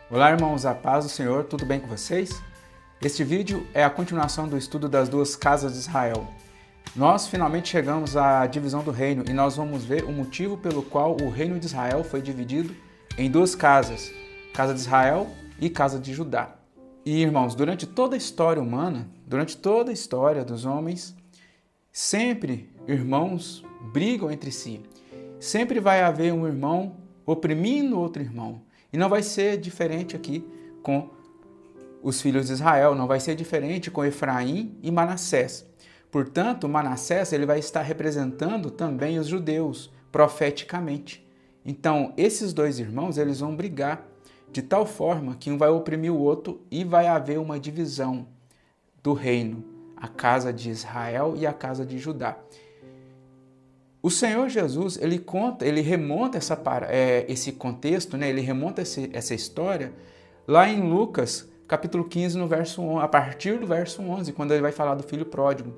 Olá, irmãos, a paz do Senhor, tudo bem com vocês? Este vídeo é a continuação do estudo das duas casas de Israel. Nós finalmente chegamos à divisão do reino e nós vamos ver o motivo pelo qual o reino de Israel foi dividido em duas casas, casa de Israel e casa de Judá. E, irmãos, durante toda a história humana, durante toda a história dos homens, sempre irmãos brigam entre si. Sempre vai haver um irmão oprimindo outro irmão. E não vai ser diferente aqui com os filhos de Israel, não vai ser diferente com Efraim e Manassés. Portanto, Manassés ele vai estar representando também os judeus, profeticamente. Então, esses dois irmãos eles vão brigar de tal forma que um vai oprimir o outro e vai haver uma divisão do reino, a casa de Israel e a casa de Judá. O Senhor Jesus, ele remonta esse contexto, né? Ele remonta essa história lá em Lucas, capítulo 15, no verso 11, a partir do verso 11, quando ele vai falar do filho pródigo.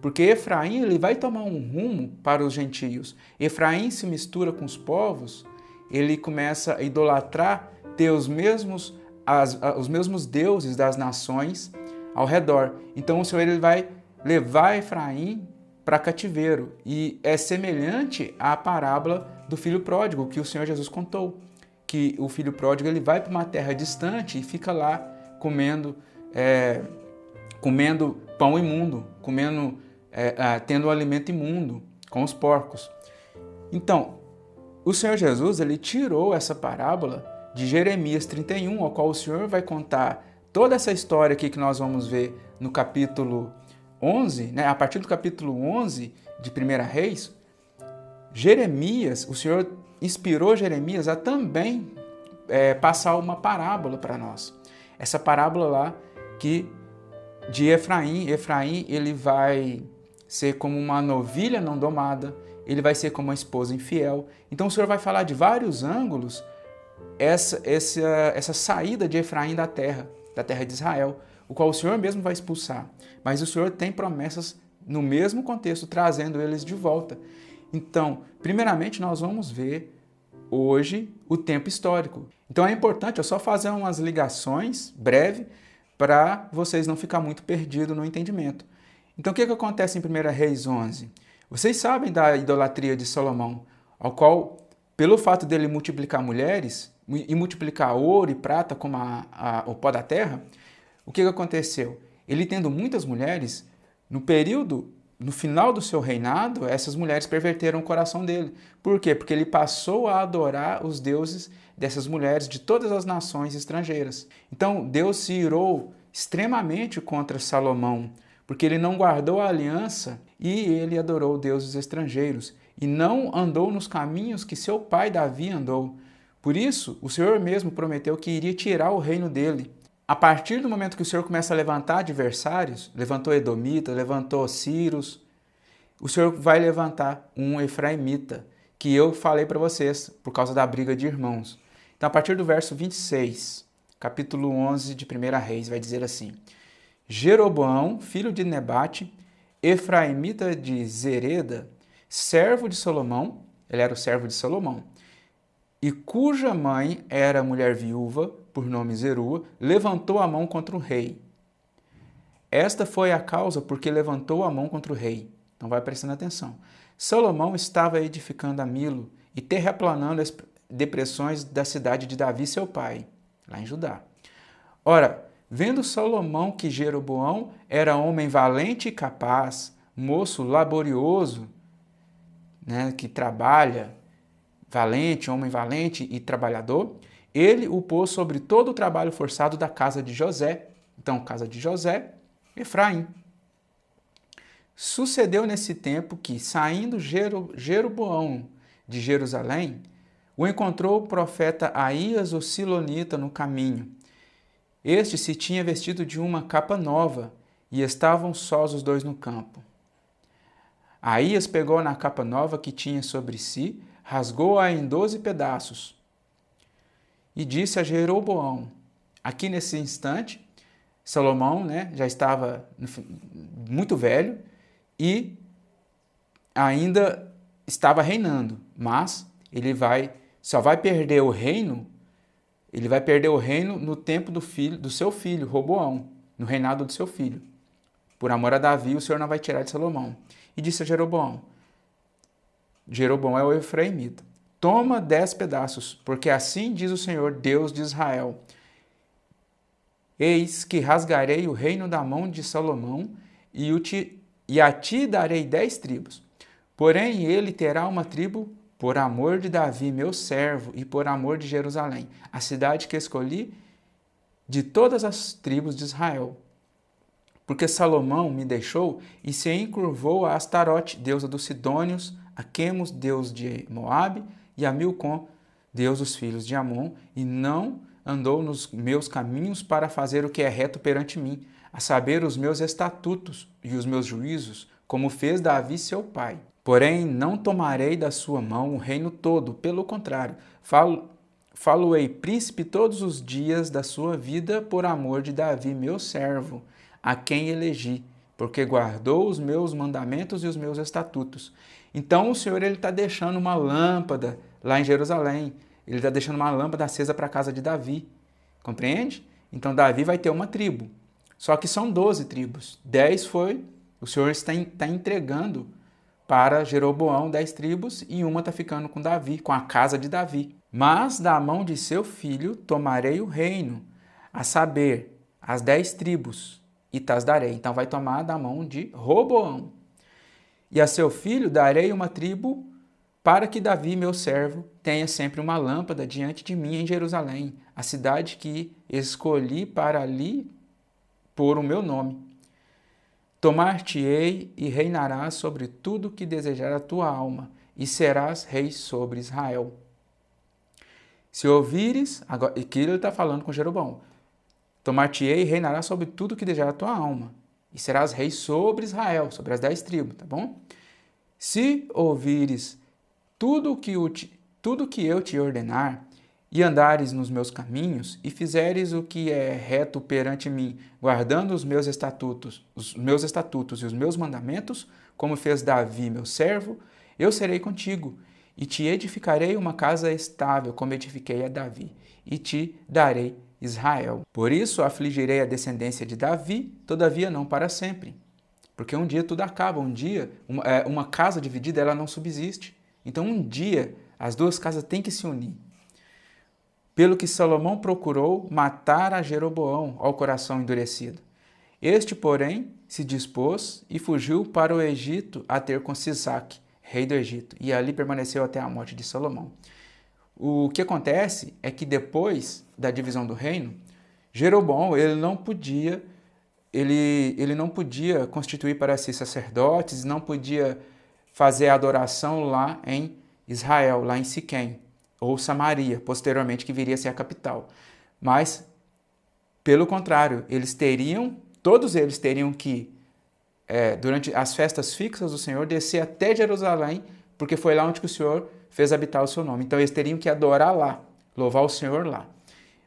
Porque Efraim ele vai tomar um rumo para os gentios. Efraim se mistura com os povos, ele começa a idolatrar ter os mesmos deuses das nações ao redor. Então o Senhor ele vai levar Efraim para cativeiro. E é semelhante à parábola do filho pródigo que o Senhor Jesus contou, que o filho pródigo ele vai para uma terra distante e fica lá comendo pão imundo, tendo um alimento imundo com os porcos. Então, o Senhor Jesus ele tirou essa parábola de Jeremias 31, ao qual o Senhor vai contar toda essa história aqui que nós vamos ver no capítulo 11, né? A partir do capítulo 11 de 1 Reis, Jeremias, o Senhor inspirou Jeremias a também passar uma parábola para nós. Essa parábola lá de Efraim. Efraim ele vai ser como uma novilha não domada, ele vai ser como uma esposa infiel. Então o Senhor vai falar de vários ângulos essa saída de Efraim da terra de Israel, o qual o Senhor mesmo vai expulsar. Mas o Senhor tem promessas no mesmo contexto, trazendo eles de volta. Então, primeiramente, nós vamos ver hoje o tempo histórico. Então é importante eu só fazer umas ligações breves para vocês não ficar muito perdidos no entendimento. Então, o que acontece em 1 Reis 11? Vocês sabem da idolatria de Salomão, ao qual, pelo fato dele multiplicar mulheres e multiplicar ouro e prata como o pó da terra, o que aconteceu? Ele tendo muitas mulheres, no final do seu reinado, essas mulheres perverteram o coração dele. Por quê? Porque ele passou a adorar os deuses dessas mulheres de todas as nações estrangeiras. Então, Deus se irou extremamente contra Salomão, porque ele não guardou a aliança e ele adorou deuses estrangeiros e não andou nos caminhos que seu pai Davi andou. Por isso, o Senhor mesmo prometeu que iria tirar o reino dele. A partir do momento que o Senhor começa a levantar adversários, levantou Edomita, levantou Círios, o Senhor vai levantar um Efraimita, que eu falei para vocês, por causa da briga de irmãos. Então, a partir do verso 26, capítulo 11 de 1 Reis, vai dizer assim: Jeroboão, filho de Nebate, Efraimita de Zereda, servo de Salomão, ele era o servo de Salomão, e cuja mãe era mulher viúva, por nome Zerua, levantou a mão contra o rei. Esta foi a causa porque levantou a mão contra o rei. Então vai prestando atenção. Salomão estava edificando a Milo e terraplanando as depressões da cidade de Davi, seu pai, lá em Judá. Ora, vendo Salomão que Jeroboão era homem valente e capaz, moço laborioso, né, que trabalha, homem valente e trabalhador, ele o pôs sobre todo o trabalho forçado da casa de José. Então, casa de José, Efraim. Sucedeu nesse tempo que, saindo Jeroboão de Jerusalém, o encontrou o profeta Aías, o Silonita, no caminho. Este se tinha vestido de uma capa nova e estavam sós os dois no campo. Aías pegou na capa nova que tinha sobre si, rasgou-a em 12 pedaços e disse a Jeroboão. Aqui nesse instante, Salomão, né, já estava muito velho e ainda estava reinando, mas ele só vai perder o reino Ele vai perder o reino no tempo do seu filho, Roboão, no reinado do seu filho. Por amor a Davi, o Senhor não vai tirar de Salomão. E disse a Jeroboão é o efraimita, toma 10 pedaços, porque assim diz o Senhor, Deus de Israel. Eis que rasgarei o reino da mão de Salomão e a ti darei 10 tribos. Porém, ele terá uma tribo por amor de Davi, meu servo, e por amor de Jerusalém, a cidade que escolhi de todas as tribos de Israel. Porque Salomão me deixou e se encurvou a Astarote, deusa dos Sidônios, a Quemos, deus de Moabe, e a Milcom, deus dos filhos de Amon, e não andou nos meus caminhos para fazer o que é reto perante mim, a saber, os meus estatutos e os meus juízos, como fez Davi seu pai. Porém, não tomarei da sua mão o reino todo, pelo contrário, falo-ei príncipe todos os dias da sua vida por amor de Davi, meu servo, a quem elegi, porque guardou os meus mandamentos e os meus estatutos. Então o Senhor está deixando uma lâmpada lá em Jerusalém, ele está deixando uma lâmpada acesa para a casa de Davi, compreende? Então Davi vai ter uma tribo, só que são 12 tribos, 10 o Senhor está entregando para Jeroboão 10 tribos e uma está ficando com Davi, com a casa de Davi. Mas da mão de seu filho tomarei o reino, a saber, as 10 tribos, e tas darei. Então vai tomar da mão de Roboão. E a seu filho darei uma tribo para que Davi, meu servo, tenha sempre uma lâmpada diante de mim em Jerusalém, a cidade que escolhi para ali pôr o meu nome. Tomar-te-ei e reinarás sobre tudo que desejar a tua alma, e serás rei sobre Israel. Se ouvires, agora, aqui ele está falando com Jeroboão, tomar-te-ei e reinarás sobre tudo que desejar a tua alma, e serás rei sobre Israel, sobre as 10 tribos, tá bom? Se ouvires tudo que eu te ordenar, e andares nos meus caminhos, e fizeres o que é reto perante mim, guardando os meus estatutos e os meus mandamentos, como fez Davi, meu servo, eu serei contigo, e te edificarei uma casa estável, como edifiquei a Davi, e te darei Israel. Por isso afligirei a descendência de Davi, todavia não para sempre. Porque um dia tudo acaba, um dia uma casa dividida ela não subsiste. Então um dia as duas casas têm que se unir. Pelo que Salomão procurou matar a Jeroboão ao coração endurecido. Este, porém, se dispôs e fugiu para o Egito a ter com Sisaque, rei do Egito, e ali permaneceu até a morte de Salomão. O que acontece é que depois da divisão do reino, Jeroboão ele não podia constituir para si sacerdotes, não podia fazer a adoração lá em Israel, lá em Siquém, ou Samaria, posteriormente que viria a ser a capital. Mas, pelo contrário, todos eles teriam que, durante as festas fixas do Senhor, descer até Jerusalém, porque foi lá onde o Senhor fez habitar o seu nome. Então eles teriam que adorar lá, louvar o Senhor lá.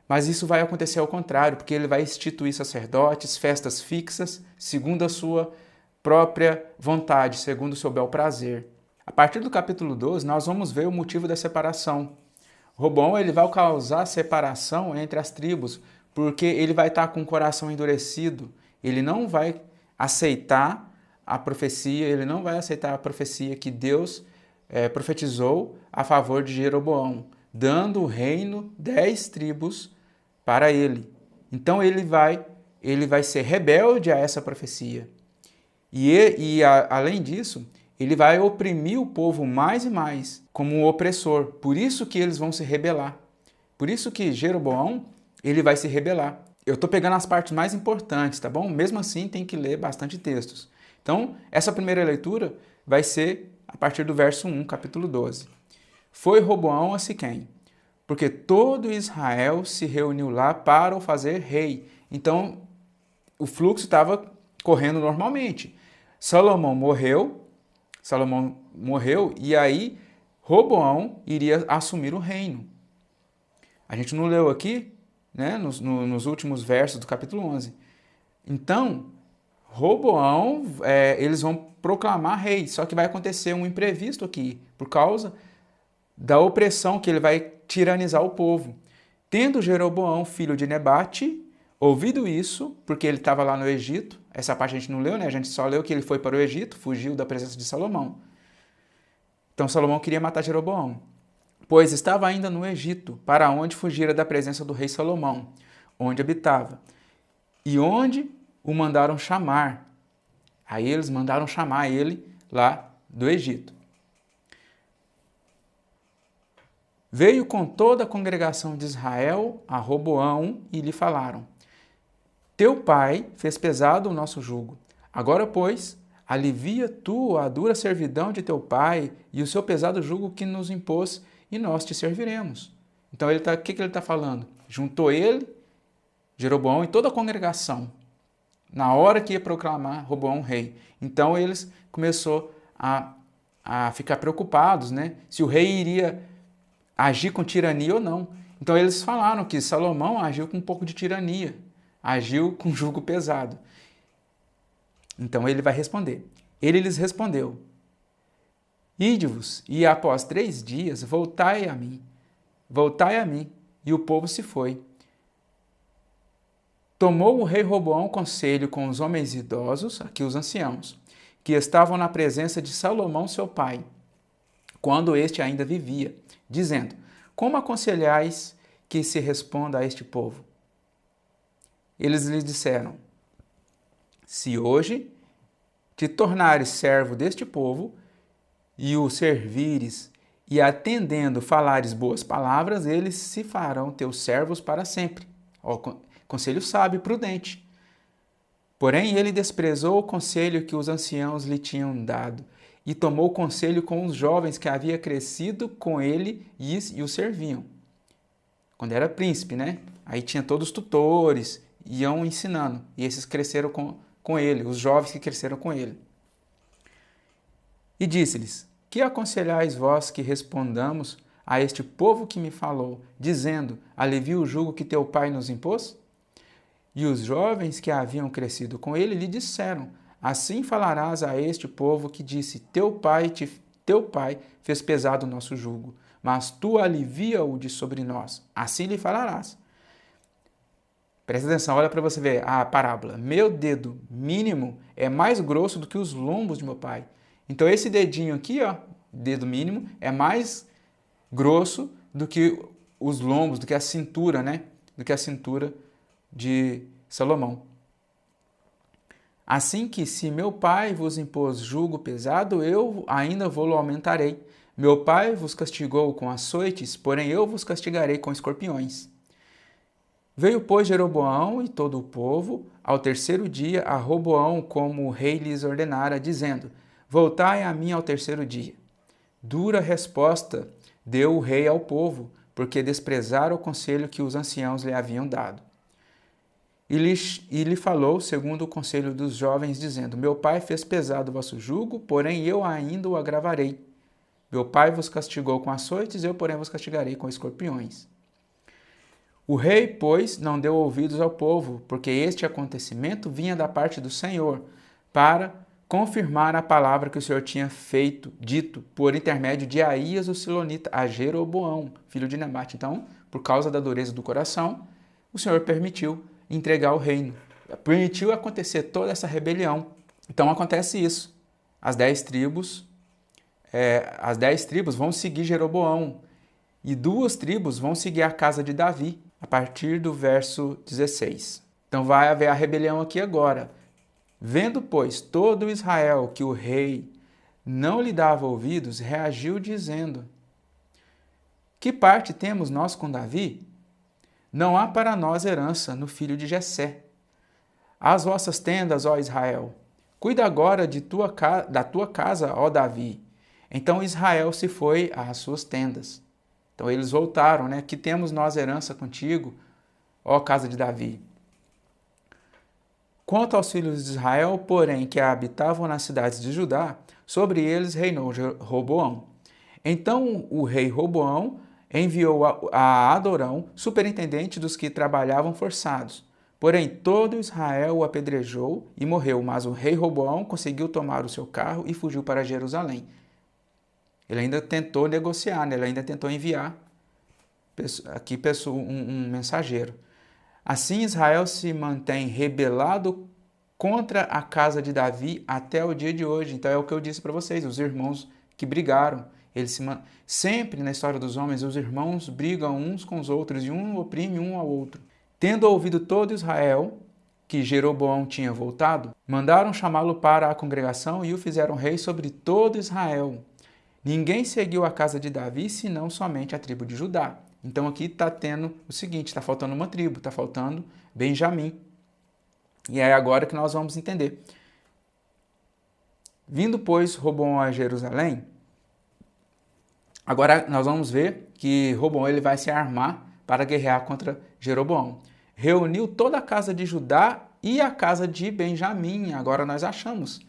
Mas isso vai acontecer ao contrário, porque ele vai instituir sacerdotes, festas fixas, segundo a sua própria vontade, segundo o seu bel prazer. A partir do capítulo 12, nós vamos ver o motivo da separação. Roboão ele vai causar separação entre as tribos, porque ele vai estar com o coração endurecido, ele não vai aceitar a profecia, que Deus profetizou a favor de Jeroboão, dando o reino 10 tribos para ele. Então ele vai ser rebelde a essa profecia. Além disso, ele vai oprimir o povo mais e mais como um opressor. Por isso que eles vão se rebelar. Por isso que Jeroboão ele vai se rebelar. Eu estou pegando as partes mais importantes, tá bom? Mesmo assim, tem que ler bastante textos. Então, essa primeira leitura vai ser a partir do verso 1, capítulo 12. Foi Roboão a Siquém, porque todo Israel se reuniu lá para o fazer rei. Então, o fluxo estava correndo normalmente. Salomão morreu e aí Roboão iria assumir o reino. A gente não leu aqui, né, nos últimos versos do capítulo 11. Então, Roboão, eles vão proclamar rei, só que vai acontecer um imprevisto aqui, por causa da opressão que ele vai tiranizar o povo. Tendo Jeroboão, filho de Nebate, ouvido isso, porque ele estava lá no Egito, essa parte a gente não leu, né? A gente só leu que ele foi para o Egito, fugiu da presença de Salomão. Então Salomão queria matar Jeroboão, pois estava ainda no Egito, para onde fugira da presença do rei Salomão, onde habitava, e onde o mandaram chamar. Aí eles mandaram chamar ele lá do Egito. Veio com toda a congregação de Israel a Roboão e lhe falaram: Teu pai fez pesado o nosso jugo. Agora, pois, alivia tu a dura servidão de teu pai e o seu pesado jugo que nos impôs, e nós te serviremos. Então, o que ele está falando? Juntou ele, Jeroboão e toda a congregação, na hora que ia proclamar Roboão rei. Então, eles começaram a ficar preocupados, né? Se o rei iria agir com tirania ou não. Então, eles falaram que Salomão agiu com um pouco de tirania, agiu com jugo pesado. Então ele vai responder. Ele lhes respondeu: Ide-vos, e após 3 dias voltai a mim. E o povo se foi. Tomou o rei Roboão conselho com os homens idosos, aqui os anciãos, que estavam na presença de Salomão seu pai, quando este ainda vivia, dizendo: Como aconselhais que se responda a este povo? Eles lhe disseram: Se hoje te tornares servo deste povo, e o servires, e atendendo falares boas palavras, eles se farão teus servos para sempre. Ó, conselho sábio e prudente. Porém, ele desprezou o conselho que os anciãos lhe tinham dado, e tomou conselho com os jovens que havia crescido com ele e o serviam. Quando era príncipe, né? Aí tinha todos os tutores, iam ensinando, e esses cresceram com ele, os jovens que cresceram com ele. E disse-lhes: Que aconselhais vós que respondamos a este povo que me falou, dizendo: Alivia o jugo que teu pai nos impôs? E os jovens que haviam crescido com ele lhe disseram: Assim falarás a este povo que disse: Teu pai fez pesado o nosso jugo, mas tu alivia-o de sobre nós. Assim lhe falarás. Presta atenção, olha para você ver a parábola. Meu dedo mínimo é mais grosso do que os lombos de meu pai. Então esse dedinho aqui, ó, dedo mínimo, é mais grosso do que os lombos, do que a cintura, né? Do que a cintura de Salomão. Assim que, se meu pai vos impôs jugo pesado, eu ainda vou-lo aumentarei. Meu pai vos castigou com açoites, porém eu vos castigarei com escorpiões. Veio, pois, Jeroboão e todo o povo ao 3º dia a Roboão, como o rei lhes ordenara, dizendo: Voltai a mim ao 3º dia. Dura resposta deu o rei ao povo, porque desprezaram o conselho que os anciãos lhe haviam dado. E lhe falou segundo o conselho dos jovens, dizendo: Meu pai fez pesado o vosso jugo, porém eu ainda o agravarei. Meu pai vos castigou com açoites, eu, porém, vos castigarei com escorpiões. O rei, pois, não deu ouvidos ao povo, porque este acontecimento vinha da parte do Senhor, para confirmar a palavra que o Senhor tinha dito, por intermédio de Aías o Silonita, a Jeroboão, filho de Nebate. Então, por causa da dureza do coração, o Senhor permitiu entregar o reino, permitiu acontecer toda essa rebelião. Então acontece isso. As 10 tribos vão seguir Jeroboão, e 2 tribos vão seguir a casa de Davi, a partir do verso 16. Então vai haver a rebelião aqui agora. Vendo, pois, todo Israel que o rei não lhe dava ouvidos, reagiu dizendo: Que parte temos nós com Davi? Não há para nós herança no filho de Jessé. As vossas tendas, ó Israel, cuida agora da tua casa, ó Davi. Então Israel se foi às suas tendas. Então eles voltaram, né? Que temos nós herança contigo, ó casa de Davi. Quanto aos filhos de Israel, porém, que habitavam nas cidades de Judá, sobre eles reinou Roboão. Então o rei Roboão enviou a Adorão, superintendente dos que trabalhavam forçados. Porém, todo Israel o apedrejou e morreu, mas o rei Roboão conseguiu tomar o seu carro e fugiu para Jerusalém. Ele ainda tentou negociar, né? Ele ainda tentou enviar aqui um mensageiro. Assim Israel se mantém rebelado contra a casa de Davi até o dia de hoje. Então é o que eu disse para vocês, os irmãos que brigaram. Sempre na história dos homens, os irmãos brigam uns com os outros e um oprime um ao outro. Tendo ouvido todo Israel que Jeroboão tinha voltado, mandaram chamá-lo para a congregação e o fizeram rei sobre todo Israel. Ninguém seguiu a casa de Davi, senão somente a tribo de Judá. Então aqui está tendo o seguinte, está faltando uma tribo, está faltando Benjamim. E é agora que nós vamos entender. Vindo, pois, Roboão a Jerusalém, agora nós vamos ver que Roboão ele vai se armar para guerrear contra Jeroboão. Reuniu toda a casa de Judá e a casa de Benjamim. Agora nós achamos.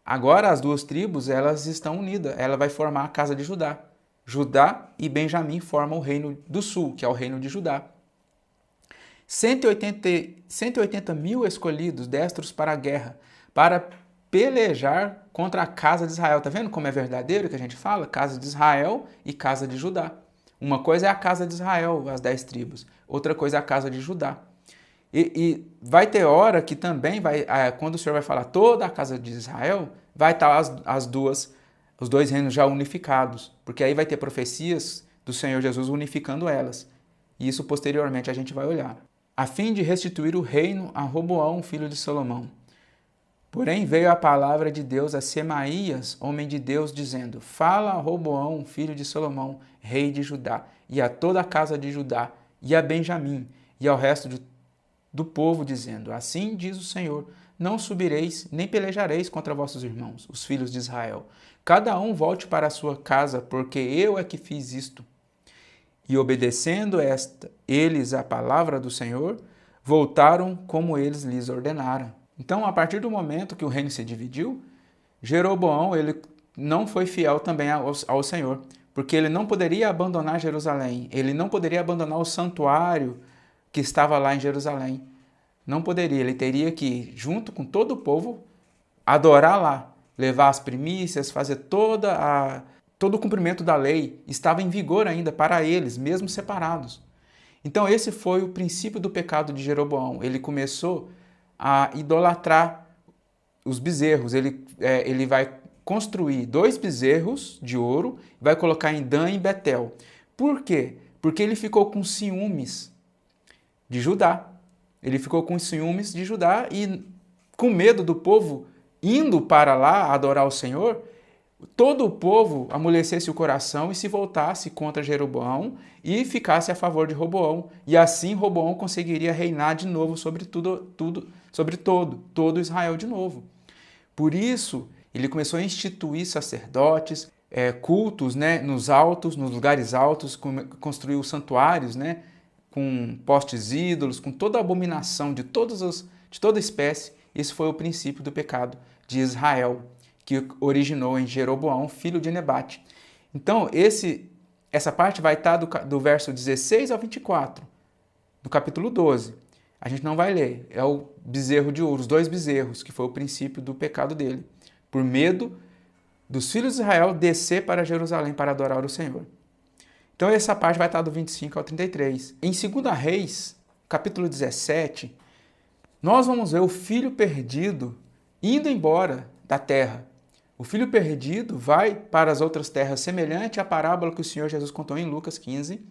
Agora as duas tribos elas estão unidas. Ela vai formar a casa de Judá. Judá e Benjamim formam o reino do sul, que é o reino de Judá. 180 mil escolhidos, destros para a guerra, para pelejar contra a casa de Israel. Está vendo como é verdadeiro que a gente fala? Casa de Israel e casa de Judá. Uma coisa é a casa de Israel, as 10 tribos. Outra coisa é a casa de Judá. E vai ter hora que também, quando o Senhor vai falar toda a casa de Israel, vai estar os dois reinos já unificados. Porque aí vai ter profecias do Senhor Jesus unificando elas. E isso posteriormente a gente vai olhar. A fim de restituir o reino a Roboão, filho de Salomão. Porém veio a palavra de Deus a Semaías, homem de Deus, dizendo: Fala a Roboão, filho de Salomão, rei de Judá, e a toda a casa de Judá, e a Benjamim, e ao resto do povo, dizendo: Assim diz o Senhor, não subireis, nem pelejareis contra vossos irmãos, os filhos de Israel. Cada um volte para a sua casa, porque eu é que fiz isto. E obedecendo eles a palavra do Senhor, voltaram como eles lhes ordenaram. Então, a partir do momento que o reino se dividiu, Jeroboão ele não foi fiel também ao Senhor, porque ele não poderia abandonar Jerusalém, ele não poderia abandonar o santuário que estava lá em Jerusalém. Não poderia, ele teria que, junto com todo o povo, adorar lá, levar as primícias, fazer todo o cumprimento da lei. Estava em vigor ainda para eles, mesmo separados. Então esse foi o princípio do pecado de Jeroboão. Ele começou a idolatrar os bezerros. Ele vai construir 2 bezerros de ouro, vai colocar em Dan e Betel. Por quê? Porque ele ficou com ciúmes de Judá. Ele ficou com ciúmes de Judá e com medo do povo indo para lá adorar o Senhor, todo o povo amolecesse o coração e se voltasse contra Jeroboão e ficasse a favor de Roboão. E assim Roboão conseguiria reinar de novo sobre todo Israel de novo. Por isso, ele começou a instituir sacerdotes, cultos, né, nos lugares altos, construiu santuários, né, com postes ídolos, com toda a abominação de toda espécie. Esse foi o princípio do pecado de Israel, que originou em Jeroboão, filho de Nebate. Então, essa parte vai estar do verso 16 ao 24, do capítulo 12. A gente não vai ler. É o bezerro de ouro, os 2 bezerros, que foi o princípio do pecado dele, por medo dos filhos de Israel descer para Jerusalém para adorar o Senhor. Então, essa parte vai estar do 25 ao 33. Em 2 Reis, capítulo 17, nós vamos ver o filho perdido indo embora da terra. O filho perdido vai para as outras terras, semelhante à parábola que o Senhor Jesus contou em Lucas 15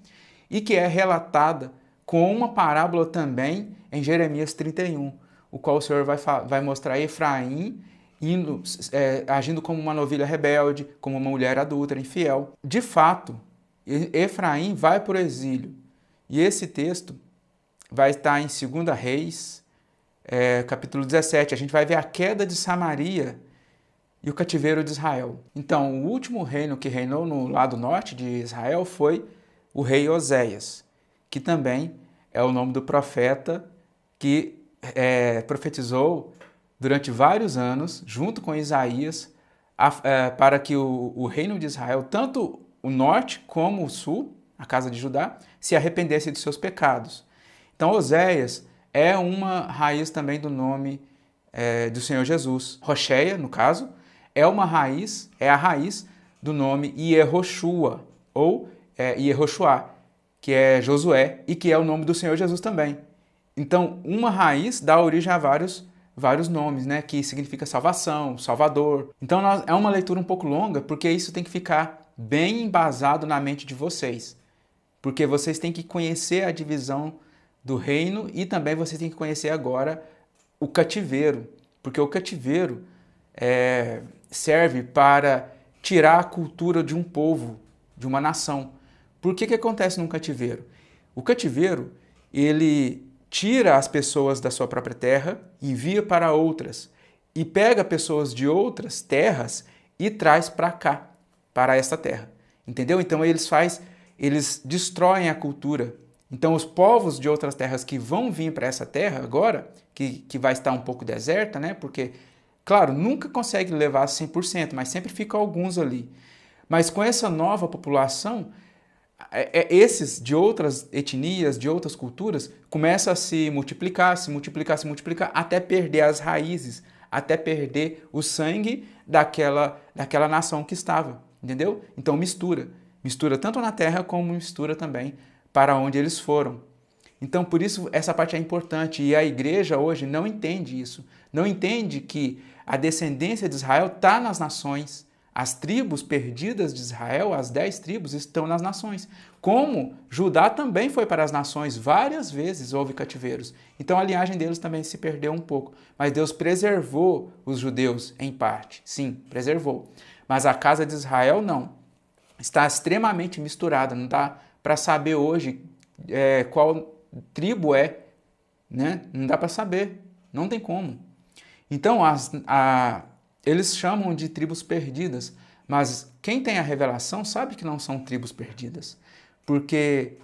e que é relatada com uma parábola também em Jeremias 31, o qual o Senhor vai mostrar Efraim agindo como uma novilha rebelde, como uma mulher adúltera, infiel. De fato, Efraim vai para o exílio. E esse texto vai estar em 2 Reis, capítulo 17. A gente vai ver a queda de Samaria e o cativeiro de Israel. Então, o último reino que reinou no lado norte de Israel foi o rei Oséias, que também é o nome do profeta que profetizou durante vários anos, junto com Isaías, para que o reino de Israel, tanto o norte como o sul, a casa de Judá, se arrependesse de seus pecados. Então, Oséias é uma raiz também do nome do Senhor Jesus. Rocheia, no caso, é a raiz do nome Yehoshua, ou Yehoshua, que é Josué, e que é o nome do Senhor Jesus também. Então, uma raiz dá origem a vários nomes, né? Que significa salvação, salvador. Então, é uma leitura um pouco longa, porque isso tem que ficar bem embasado na mente de vocês. Porque vocês têm que conhecer a divisão do reino e também vocês têm que conhecer agora o cativeiro. Porque o cativeiro serve para tirar a cultura de um povo, de uma nação. Por que acontece num cativeiro? O cativeiro, ele tira as pessoas da sua própria terra, envia para outras e pega pessoas de outras terras e traz para cá, para esta terra. Entendeu? Então eles destroem a cultura. Então os povos de outras terras que vão vir para essa terra agora, que vai estar um pouco deserta, né? Porque, claro, nunca consegue levar 100%, mas sempre ficam alguns ali. Mas com essa nova população, esses de outras etnias, de outras culturas, começam a se multiplicar, até perder as raízes, até perder o sangue daquela nação que estava, entendeu? Então mistura tanto na terra como mistura também para onde eles foram. Então por isso essa parte é importante e a igreja hoje não entende isso, não entende que a descendência de Israel está nas nações. As tribos perdidas de Israel, as 10 tribos, estão nas nações. Como Judá também foi para as nações, várias vezes houve cativeiros. Então a linhagem deles também se perdeu um pouco. Mas Deus preservou os judeus em parte. Sim, preservou. Mas a casa de Israel não. Está extremamente misturada. Não dá para saber hoje qual tribo é. Né? Não dá para saber. Não tem como. Então eles chamam de tribos perdidas, mas quem tem a revelação sabe que não são tribos perdidas, porque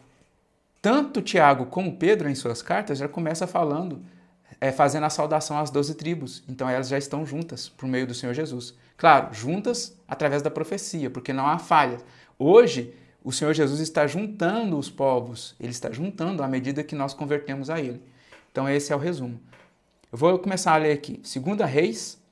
tanto Tiago como Pedro, em suas cartas, já começa fazendo a saudação às 12 tribos, então elas já estão juntas por meio do Senhor Jesus. Claro, juntas através da profecia, porque não há falha. Hoje, o Senhor Jesus está juntando os povos, ele está juntando à medida que nós convertemos a ele. Então esse é o resumo. Eu vou começar a ler aqui, 2 Reis,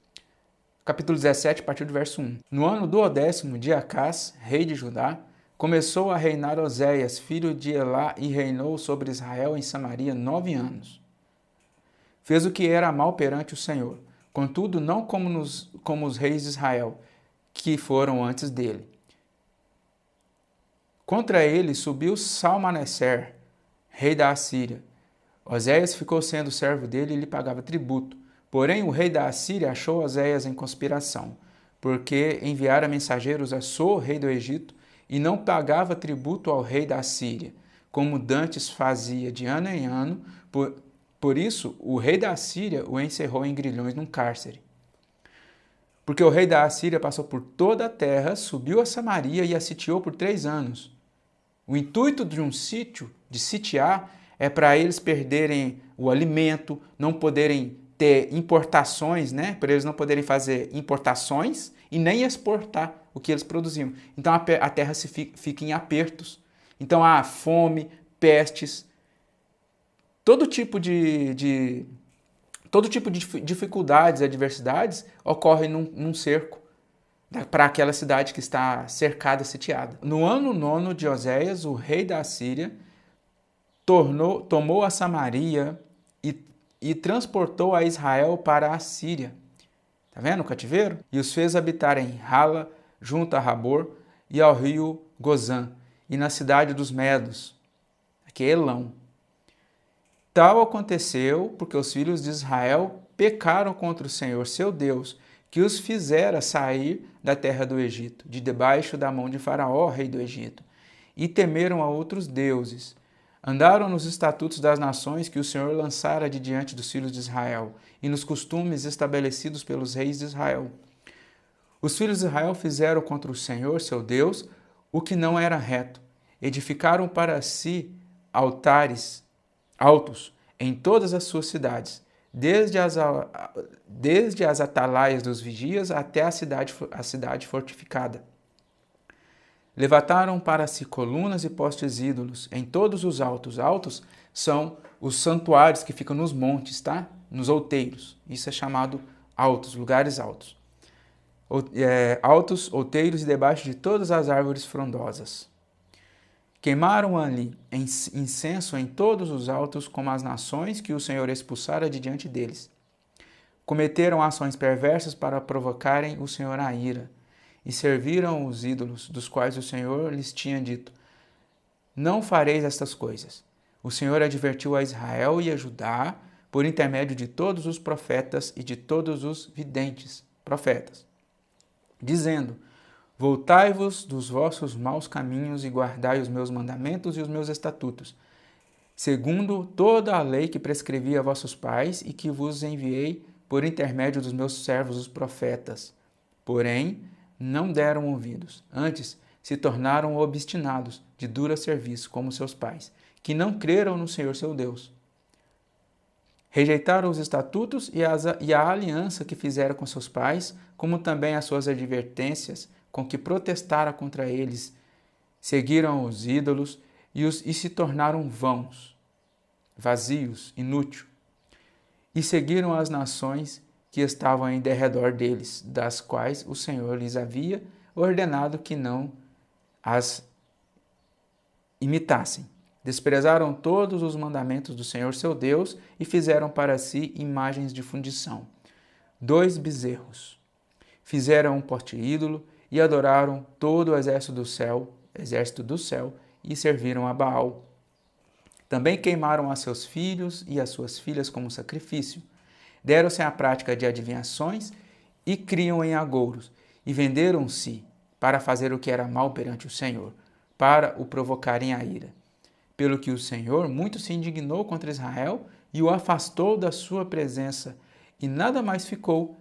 capítulo 17, a partir do verso 1. No ano do 10º de Acás, rei de Judá, começou a reinar Oséias, filho de Elá, e reinou sobre Israel em Samaria 9 anos. Fez o que era mal perante o Senhor, contudo não como os reis de Israel, que foram antes dele. Contra ele subiu Salmaneser, rei da Assíria. Oséias ficou sendo servo dele e lhe pagava tributo. Porém, o rei da Assíria achou Oséias em conspiração, porque enviara mensageiros a So, rei do Egito, e não pagava tributo ao rei da Assíria, como dantes fazia de ano em ano. Por isso, o rei da Assíria o encerrou em grilhões num cárcere. Porque o rei da Assíria passou por toda a terra, subiu a Samaria e a sitiou por 3 anos. O intuito de um sítio, de sitiar, é para eles perderem o alimento, não poderem ter importações, né? Para eles não poderem fazer importações e nem exportar o que eles produziam. Então a terra fica em apertos. Então há fome, pestes, todo tipo de dificuldades, adversidades ocorrem num cerco para aquela cidade que está cercada, sitiada. No ano 9º de Oséias, o rei da Assíria tomou a Samaria e transportou a Israel para a Síria. Está vendo o cativeiro? E os fez habitar em Hala, junto a Rabor, e ao rio Gozã, e na cidade dos Medos, que é Elão. Tal aconteceu porque os filhos de Israel pecaram contra o Senhor, seu Deus, que os fizera sair da terra do Egito, de debaixo da mão de Faraó, rei do Egito, e temeram a outros deuses. Andaram nos estatutos das nações que o Senhor lançara de diante dos filhos de Israel, e nos costumes estabelecidos pelos reis de Israel. Os filhos de Israel fizeram contra o Senhor, seu Deus, o que não era reto. Edificaram para si altares altos em todas as suas cidades, desde as atalaias dos vigias até a cidade fortificada. Levantaram para si colunas e postes ídolos em todos os altos. Altos são os santuários que ficam nos montes, tá? Nos outeiros. Isso é chamado altos, lugares altos. Altos outeiros e debaixo de todas as árvores frondosas. Queimaram ali incenso em todos os altos, como as nações que o Senhor expulsara de diante deles. Cometeram ações perversas para provocarem o Senhor à ira, e serviram os ídolos, dos quais o Senhor lhes tinha dito: não fareis estas coisas. O Senhor advertiu a Israel e a Judá por intermédio de todos os profetas e de todos os videntes, profetas, dizendo: voltai-vos dos vossos maus caminhos e guardai os meus mandamentos e os meus estatutos, segundo toda a lei que prescrevi a vossos pais e que vos enviei por intermédio dos meus servos os profetas. Porém, não deram ouvidos, antes se tornaram obstinados, de dura serviço, como seus pais, que não creram no Senhor seu Deus. Rejeitaram os estatutos e a aliança que fizeram com seus pais, como também as suas advertências, com que protestara contra eles. Seguiram os ídolos e se tornaram vãos, vazios, inúteis. E seguiram as nações que estavam em derredor deles, das quais o Senhor lhes havia ordenado que não as imitassem. Desprezaram todos os mandamentos do Senhor seu Deus e fizeram para si imagens de fundição. 2 bezerros. Fizeram um poste ídolo e adoraram todo o exército do céu e serviram a Baal. Também queimaram a seus filhos e as suas filhas como sacrifício. Deram-se à prática de adivinhações e criam em agouros, e venderam-se para fazer o que era mal perante o Senhor, para o provocarem à ira. Pelo que o Senhor muito se indignou contra Israel e o afastou da sua presença, e nada mais ficou,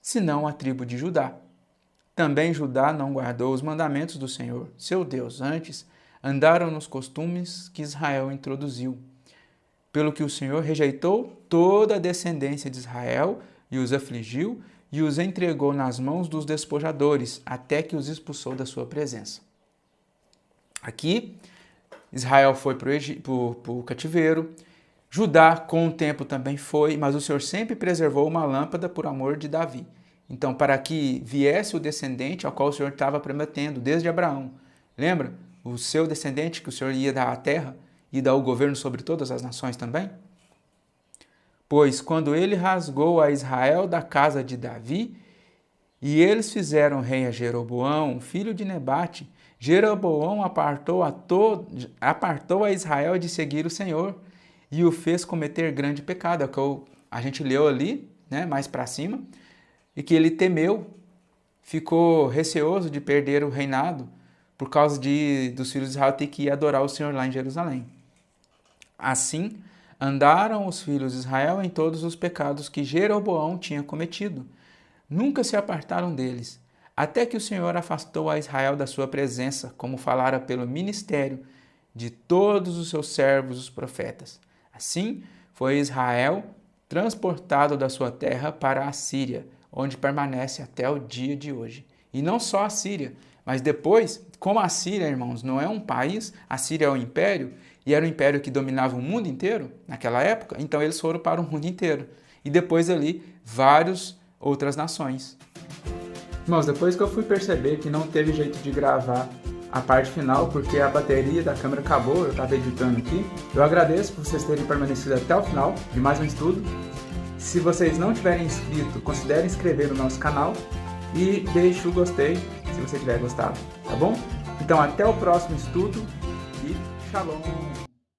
senão a tribo de Judá. Também Judá não guardou os mandamentos do Senhor, seu Deus, antes andaram nos costumes que Israel introduziu. Pelo que o Senhor rejeitou toda a descendência de Israel e os afligiu e os entregou nas mãos dos despojadores, até que os expulsou da sua presença. Aqui, Israel foi para o cativeiro, Judá com o tempo também foi, mas o Senhor sempre preservou uma lâmpada por amor de Davi. Então, para que viesse o descendente ao qual o Senhor estava prometendo, desde Abraão. Lembra? O seu descendente que o Senhor ia dar a terra e dar o governo sobre todas as nações também? Pois quando ele rasgou a Israel da casa de Davi, e eles fizeram rei a Jeroboão, filho de Nebate, Jeroboão apartou a Israel de seguir o Senhor e o fez cometer grande pecado. É o que a gente leu ali, né, mais para cima, e que ele temeu, ficou receoso de perder o reinado por causa dos filhos de Israel ter que ir adorar o Senhor lá em Jerusalém. Assim, andaram os filhos de Israel em todos os pecados que Jeroboão tinha cometido. Nunca se apartaram deles, até que o Senhor afastou a Israel da sua presença, como falara pelo ministério de todos os seus servos, os profetas. Assim, foi Israel transportado da sua terra para a Síria, onde permanece até o dia de hoje. E não só a Síria, mas depois, como a Síria, irmãos, não é um país, a Síria é um império, e era um império que dominava o mundo inteiro naquela época, então eles foram para o mundo inteiro. E depois ali, várias outras nações. Irmãos, depois que eu fui perceber que não teve jeito de gravar a parte final, porque a bateria da câmera acabou, eu estava editando aqui, eu agradeço por vocês terem permanecido até o final de mais um estudo. Se vocês não tiverem inscrito, considerem inscrever no nosso canal e deixe o gostei se você tiver gostado, tá bom? Então até o próximo estudo e shalom!